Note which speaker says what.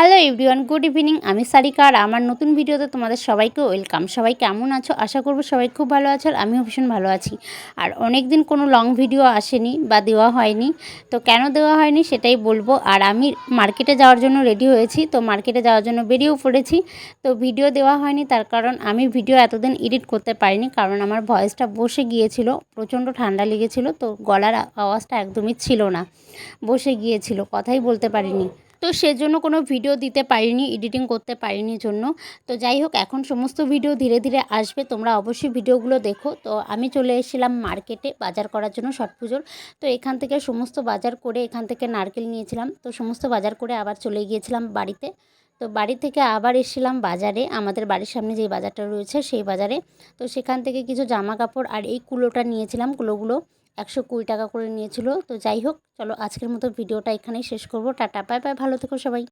Speaker 1: Hello everyone, good evening. আমি সারিকা আর আমার নতুন ভিডিওতে তোমাদের সবাইকে ওয়েলকাম। সবাই কেমন আছো? আশা করবো সবাই খুব ভালো আছো আর আমিও ভীষণ ভালো আছি। আর অনেক দিন কোনো লং ভিডিও আসেনি বা দেওয়া হয়নি, তো কেন দেওয়া হয়নি সেটাই বলবো। আর আমি মার্কেটে যাওয়ার জন্য রেডি হয়েছি, তো মার্কেটে যাওয়ার জন্য বেরিয়েও পড়েছি। তো ভিডিও দেওয়া হয়নি তার কারণ আমি ভিডিও এতদিন এডিট করতে পারিনি, কারণ আমার ভয়েসটা বসে গিয়েছিল, প্রচণ্ড ঠান্ডা লেগেছিল, তো গলার আওয়াজটা একদমই ছিল না, বসে গিয়েছিল, কথাই বলতে পারিনি। তো সেজন্য কোনো ভিডিও দিতে পারিনি, এডিটিং করতে পারিনি জন্য। তো যাই হোক, এখন সমস্ত ভিডিও ধীরে ধীরে আসবে, তোমরা অবশ্যই ভিডিওগুলো দেখো। তো আমি চলে এসেছিলাম মার্কেটে বাজার করার জন্য ছট পুজোর। তো এখান থেকে সমস্ত বাজার করে, এখান থেকে নারকেল নিয়েছিলাম, তো সমস্ত বাজার করে আবার চলে গিয়েছিলাম বাড়িতে। তো বাড়ি থেকে আবার এসেছিলাম বাজারে, আমাদের বাড়ির সামনে যেই বাজারটা রয়েছে সেই বাজারে। তো সেখান থেকে কিছু জামা কাপড় আর এই কুলোটা নিয়েছিলাম, কুলোগুলো 120 টাকা করে নিয়েছিল। তো যাই হোক, চলো আজকের মতো ভিডিওটা এখানেই শেষ করব। টাটা, বাই বাই, ভালো থেকো সবাই।